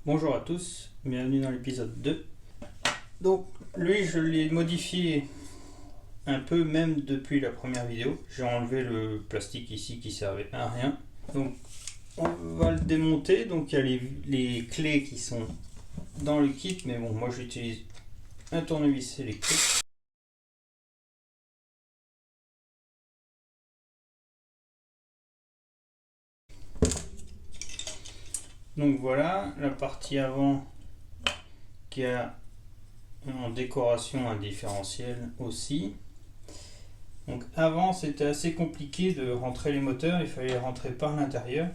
Bonjour à tous, bienvenue dans l'épisode 2. Donc lui je l'ai modifié un peu même depuis la première vidéo. J'ai enlevé le plastique ici qui servait à rien. Donc on va le démonter. Donc il y a les clés qui sont dans le kit, mais bon moi j'utilise un tournevis électrique. Donc voilà la partie avant qui a en décoration un différentiel aussi. Donc avant c'était assez compliqué de rentrer les moteurs, il fallait les rentrer par l'intérieur.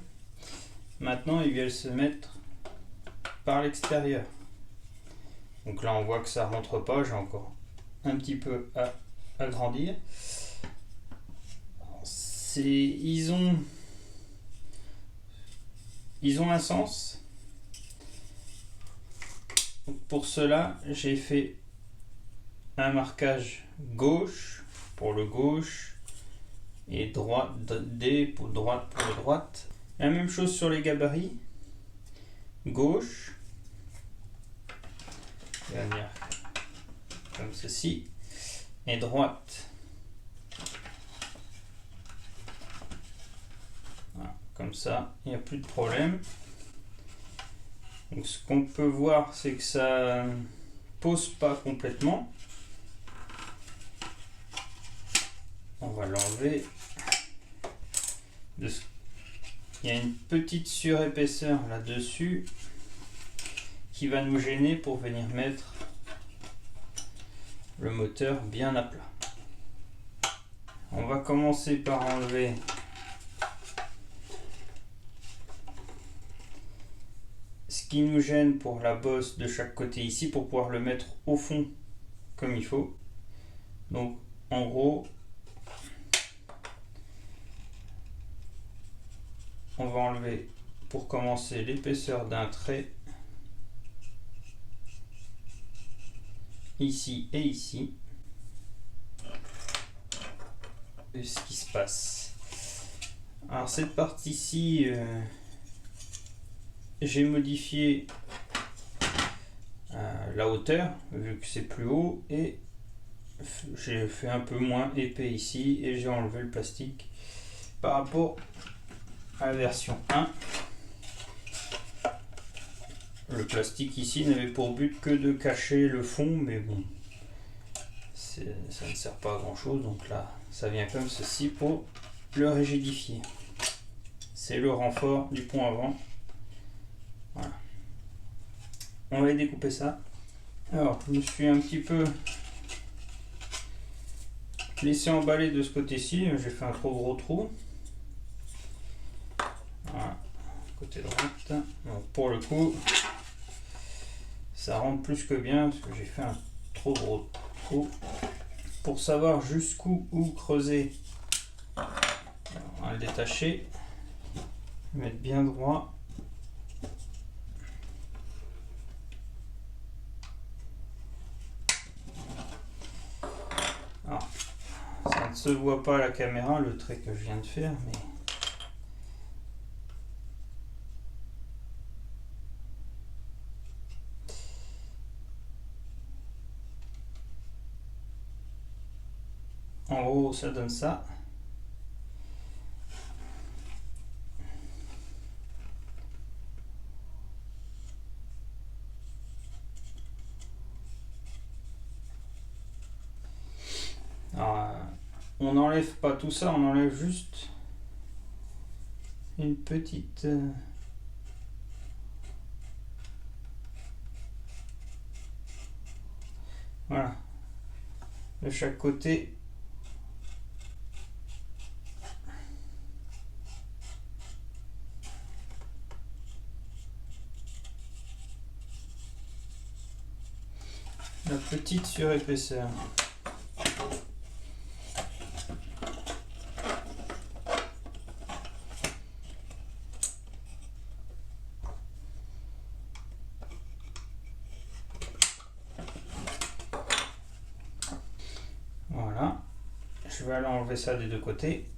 Maintenant ils viennent se mettre par l'extérieur. Donc là on voit que ça rentre pas, j'ai encore un petit peu à agrandir. Ils ont un sens. Donc pour cela j'ai fait un marquage gauche pour le gauche et droite D pour droite pour le droite. La même chose sur les gabarits. Gauche, il va venir comme ceci, et droite. Voilà, comme ça, il n'y a plus de problème. Donc ce qu'on peut voir, c'est que ça ne pose pas complètement. On va l'enlever. Il y a une petite surépaisseur là-dessus qui va nous gêner pour venir mettre le moteur bien à plat. On va commencer par enlever ce qui nous gêne pour la bosse de chaque côté ici pour pouvoir le mettre au fond comme il faut. Donc en gros on va enlever pour commencer l'épaisseur d'un trait ici et ici. Et ce qui se passe. Alors cette partie-ci, j'ai modifié la hauteur vu que c'est plus haut et j'ai fait un peu moins épais ici et j'ai enlevé le plastique par rapport à la version 1. Le plastique ici n'avait pour but que de cacher le fond, mais bon, ça ne sert pas à grand chose. Donc là, ça vient comme ceci pour le rigidifier. C'est le renfort du pont avant. Voilà. On va découper ça. Alors, je me suis un petit peu laissé emballer de ce côté-ci. J'ai fait un trop gros trou. Voilà, côté droite. Donc, pour le coup, ça rentre plus que bien parce que j'ai fait un trop gros trou. Pour savoir jusqu'où creuser, on va le détacher, le mettre bien droit. Alors, ça ne se voit pas à la caméra le trait que je viens de faire, mais en gros ça donne ça. Alors, on n'enlève pas tout ça, on enlève juste une petite voilà, de chaque côté. La petite surépaisseur. Voilà, je vais aller enlever ça des deux côtés.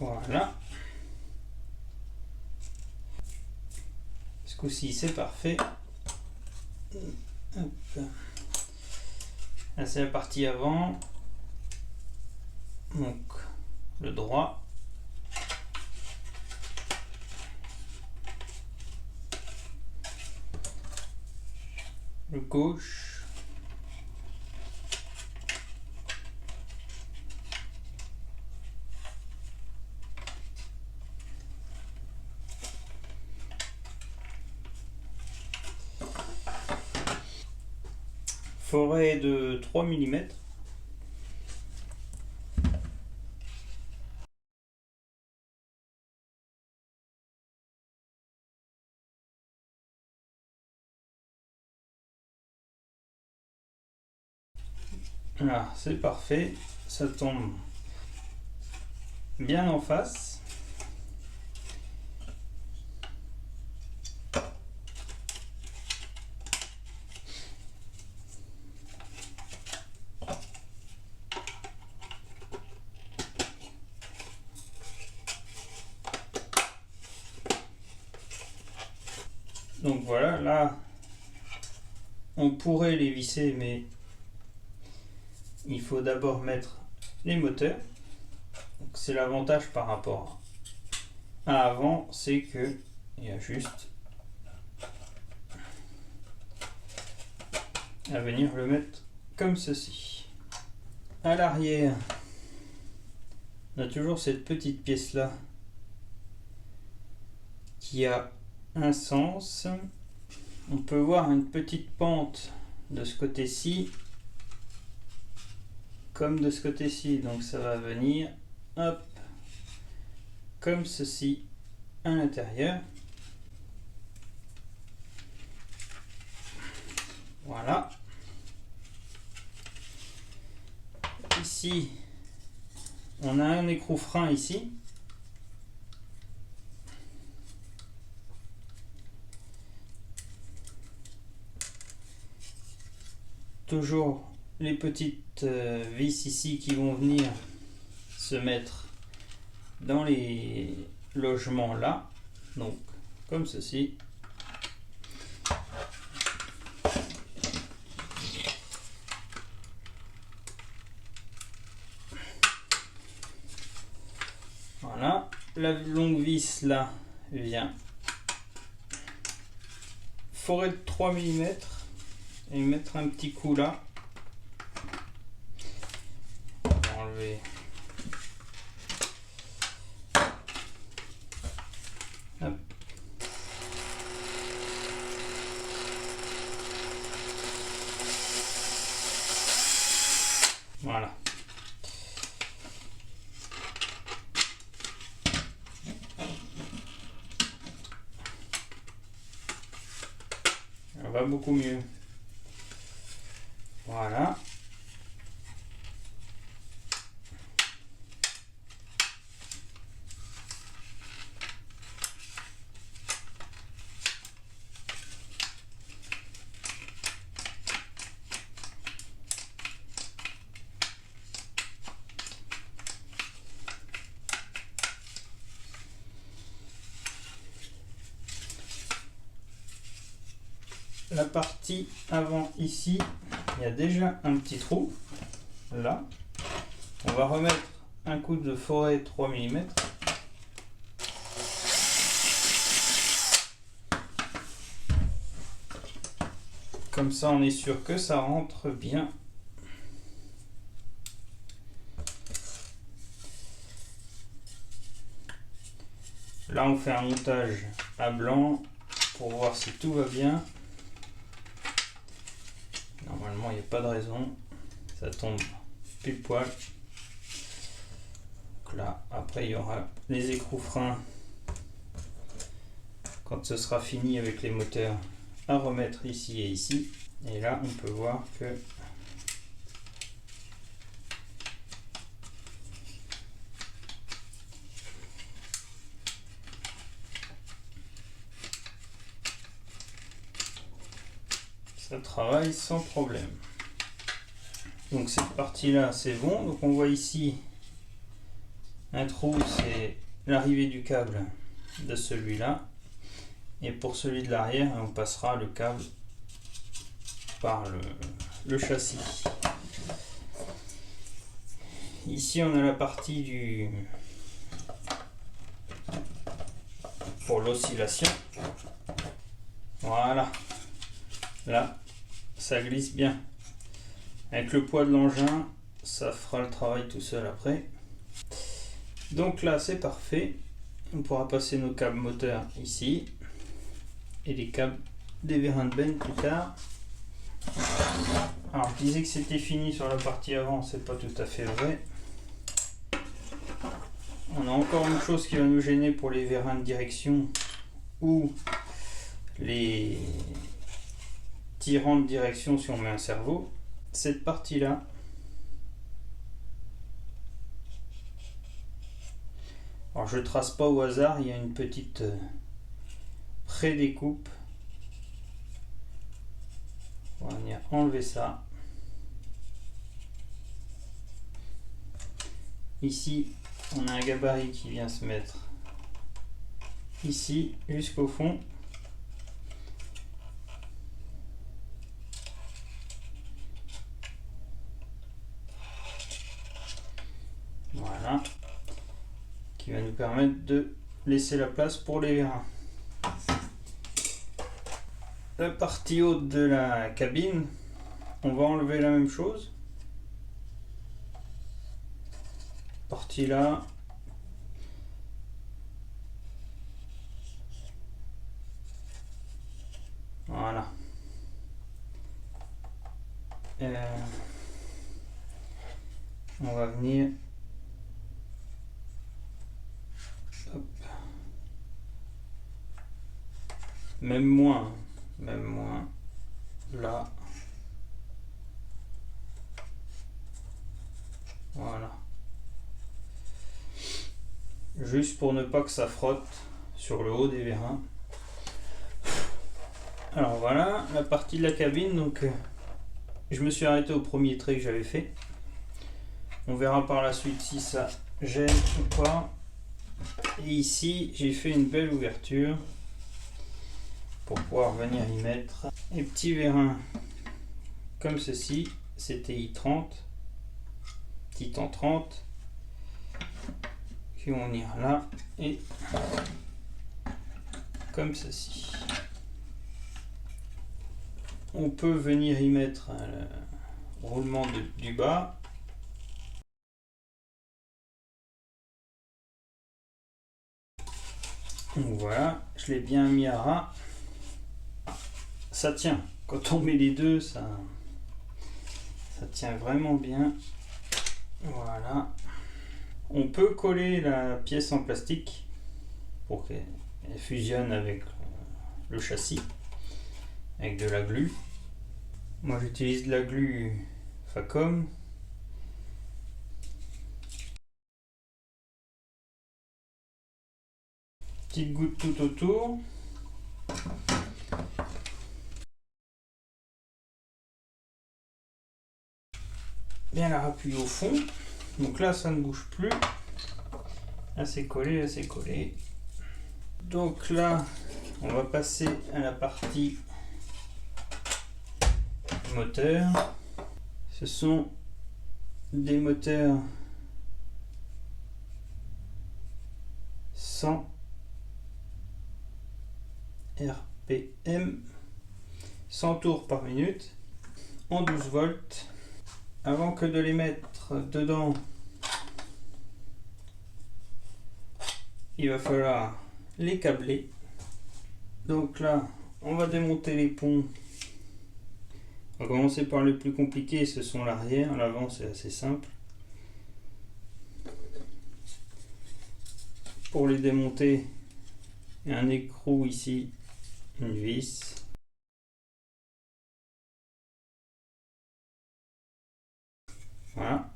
Voilà. Ce coup-ci, c'est parfait. Hop. Là, c'est la partie avant. Donc, le droit. Le gauche. Forêt de 3 mm. Voilà, c'est parfait. Ça tombe bien en face. Donc voilà, là, on pourrait les visser, mais il faut d'abord mettre les moteurs. C'est l'avantage par rapport à avant, c'est que il y a juste à venir le mettre comme ceci. À l'arrière, on a toujours cette petite pièce là qui a un sens. On peut voir une petite pente de ce côté-ci comme de ce côté-ci, donc ça va venir hop comme ceci à l'intérieur. Voilà. Ici on a un écrou frein ici. Toujours les petites vis ici qui vont venir se mettre dans les logements là, donc comme ceci. Voilà, la longue vis là vient forêt de 3 mm et mettre un petit coup là. On va enlever. Hop. Voilà. Ça va beaucoup mieux. Voilà. La partie avant ici, il y a déjà un petit trou là. On va remettre un coup de forêt 3 mm. Comme ça on est sûr que ça rentre bien. Là on fait un montage à blanc pour voir si tout va bien. Normalement il n'y a pas de raison, ça tombe pile poil. Donc là après il y aura les écrous freins quand ce sera fini avec les moteurs à remettre ici et ici. Et là on peut voir que ça travaille sans problème. Donc cette partie là c'est bon. Donc on voit ici Un trou, c'est l'arrivée du câble de celui-là. Et pour celui de l'arrière, on passera le câble par le châssis. Ici, on a la partie pour l'oscillation. Voilà. Là, ça glisse bien. Avec le poids de l'engin, ça fera le travail tout seul après. Donc là, c'est parfait. On pourra passer nos câbles moteurs ici et les câbles des vérins de benne plus tard. Alors, je disais que c'était fini sur la partie avant, c'est pas tout à fait vrai. On a encore une chose qui va nous gêner pour les vérins de direction ou les tirants de direction si on met un servot. Cette partie-là, alors je trace pas au hasard, il y a une petite pré-découpe. On va venir enlever ça. Ici, on a un gabarit qui vient se mettre ici jusqu'au fond. Voilà. Qui va nous permettre de laisser la place pour les vérins. La partie haute de la cabine, on va enlever la même chose. Partie là. Voilà. On va venir. Hop. Même moins. Là. Voilà. Juste pour ne pas que ça frotte sur le haut des vérins. Alors voilà la partie de la cabine. Donc je me suis arrêté au premier trait que j'avais fait. On verra par la suite si ça gêne ou pas. Et ici j'ai fait une belle ouverture pour pouvoir venir y mettre les petits vérins comme ceci. C'était I30, Titan 30, qui vont venir là et comme ceci. On peut venir y mettre le roulement du bas. Donc voilà, je l'ai bien mis à ras. Ça tient. Quand on met les deux, ça tient vraiment bien. Voilà. On peut coller la pièce en plastique pour qu'elle fusionne avec le châssis, avec de la glu. Moi j'utilise de la glu Facom. Petite goutte tout autour. Bien la rappuyer au fond. Donc là ça ne bouge plus. Assez collé, assez collé. Donc là on va passer à la partie moteur. Ce sont des moteurs 100 RPM, 100 tours par minute, en 12 volts. Avant que de les mettre dedans, il va falloir les câbler. Donc là, on va démonter les ponts. On va commencer par les plus compliqués, ce sont l'arrière. L'avant, c'est assez simple. Pour les démonter, il y a un écrou ici, une vis. Voilà.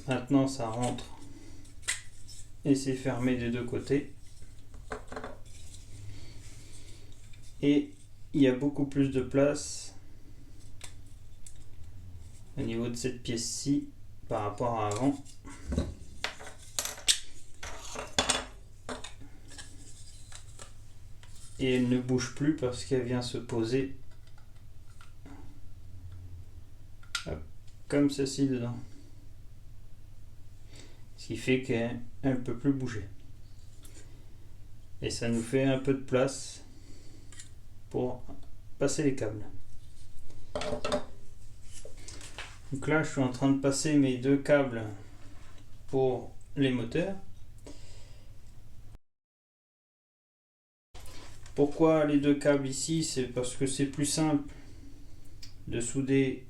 Maintenant, ça rentre et c'est fermé des deux côtés. Et il y a beaucoup plus de place au niveau de cette pièce-ci par rapport à avant. et elle ne bouge plus parce qu'elle vient se poser comme ceci dedans, ce qui fait qu'elle ne peut plus bouger, et ça nous fait un peu de place pour passer les câbles. Donc là je suis en train de passer mes deux câbles pour les moteurs. Pourquoi les deux câbles ici? C'est parce que c'est plus simple de souder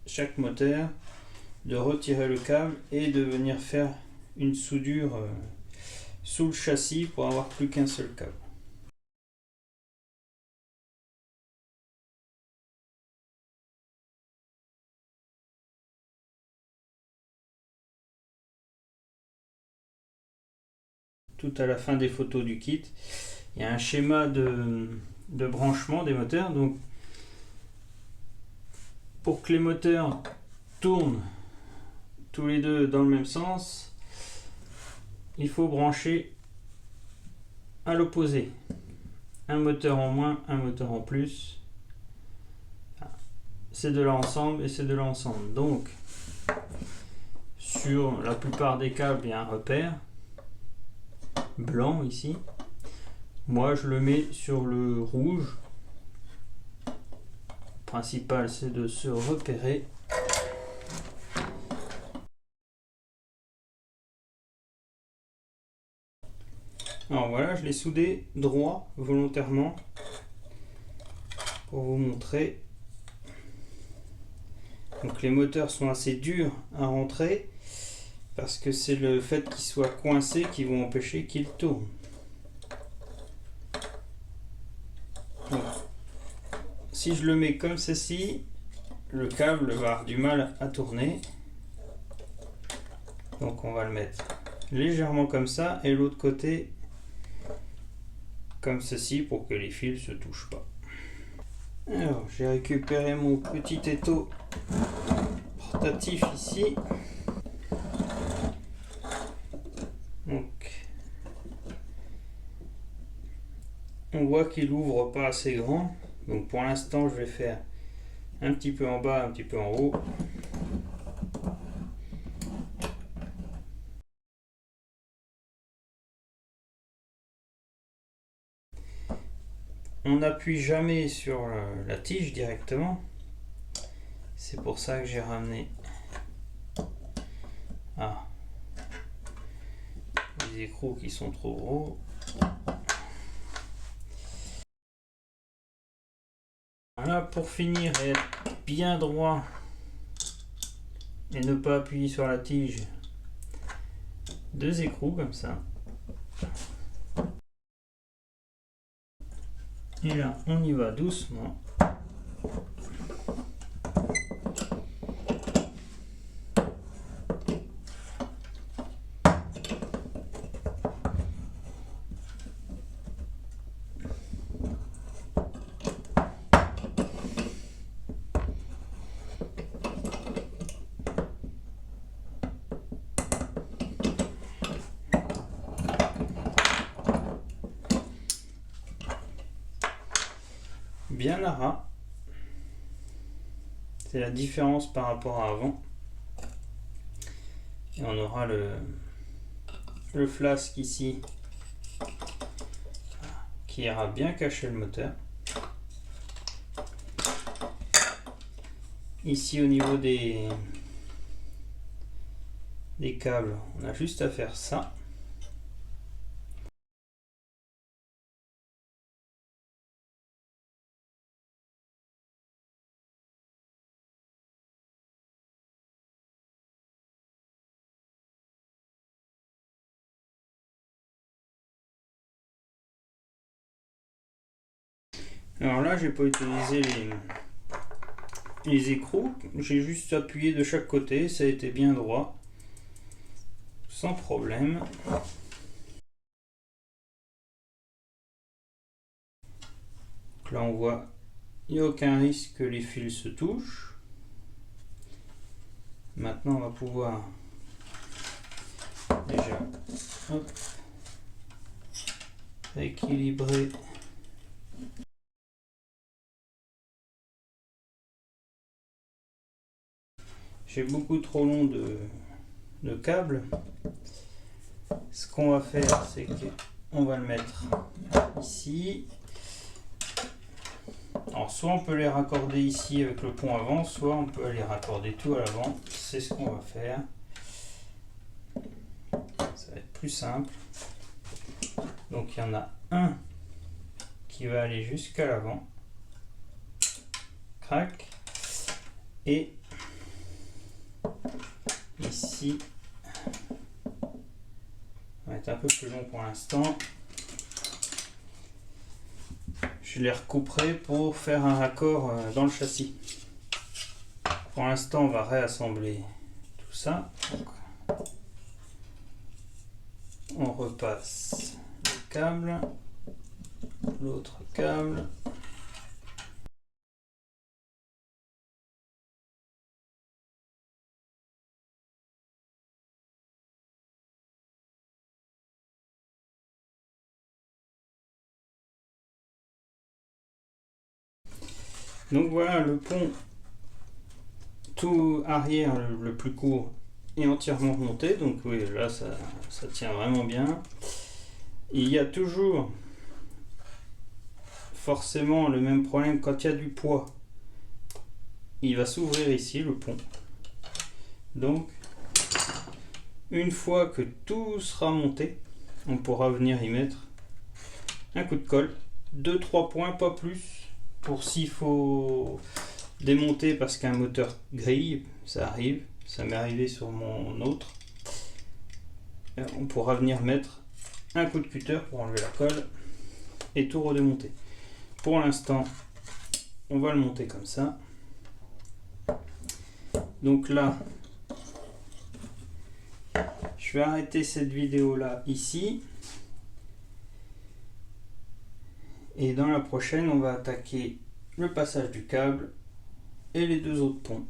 chaque moteur, de retirer le câble et de venir faire une soudure sous le châssis pour avoir plus qu'un seul câble. Tout à la fin des photos du kit, il y a un schéma de branchement des moteurs. Donc pour que les moteurs tournent tous les deux dans le même sens, il faut brancher à l'opposé, un moteur en moins, un moteur en plus. C'est de là ensemble et c'est de là ensemble. Donc sur la plupart des câbles, il y a un repère blanc ici. Moi je le mets sur le rouge. Le principal c'est de se repérer. Alors voilà, je l'ai soudé droit volontairement pour vous montrer. Donc les moteurs sont assez durs à rentrer parce que c'est le fait qu'ils soient coincés qui vont empêcher qu'ils tournent. Donc, si je le mets comme ceci, le câble va avoir du mal à tourner. Donc on va le mettre légèrement comme ça et l'autre côté comme ceci pour que les fils se touchent pas. Alors j'ai récupéré mon petit étau portatif ici. Donc on voit qu'il ouvre pas assez grand, donc pour l'instant je vais faire un petit peu en bas, un petit peu en haut. On n'appuie jamais sur la tige directement, c'est pour ça que j'ai ramené les écrous qui sont trop gros. Voilà, pour finir et être bien droit et ne pas appuyer sur la tige, deux écrous comme ça. Et là on y va doucement. Bien à ras. C'est la différence par rapport à avant. Et on aura le flasque ici qui ira bien cacher le moteur. Ici au niveau des câbles, on a juste à faire ça. Alors là, j'ai pas utilisé les écrous, j'ai juste appuyé de chaque côté, ça a été bien droit, sans problème. Donc là on voit, il n'y a aucun risque que les fils se touchent. Maintenant on va pouvoir déjà équilibrer J'ai beaucoup trop long de câble. Ce qu'on va faire, c'est qu'on va le mettre ici. Alors soit on peut les raccorder ici avec le pont avant, soit on peut les raccorder tout à l'avant. C'est ce qu'on va faire. Ça va être plus simple. Donc il y en a un qui va aller jusqu'à l'avant. Crac. Et ici, ça va être un peu plus long pour l'instant. Je les recouperai pour faire un raccord dans le châssis. Pour l'instant, on va réassembler tout ça. Donc, on repasse le câble, l'autre câble. Donc voilà, le pont tout arrière, le plus court, est entièrement remonté. Donc oui, là ça tient vraiment bien. Il y a toujours forcément le même problème quand il y a du poids. Il va s'ouvrir ici le pont. Donc une fois que tout sera monté, on pourra venir y mettre un coup de colle, 2-3 points, pas plus, pour s'il faut démonter parce qu'un moteur grille, ça arrive, ça m'est arrivé sur mon autre. On pourra venir mettre un coup de cutter pour enlever la colle et tout redémonter. Pour l'instant, on va le monter comme ça. Donc là, je vais arrêter cette vidéo là ici. Et dans la prochaine, on va attaquer le passage du câble et les deux autres ponts.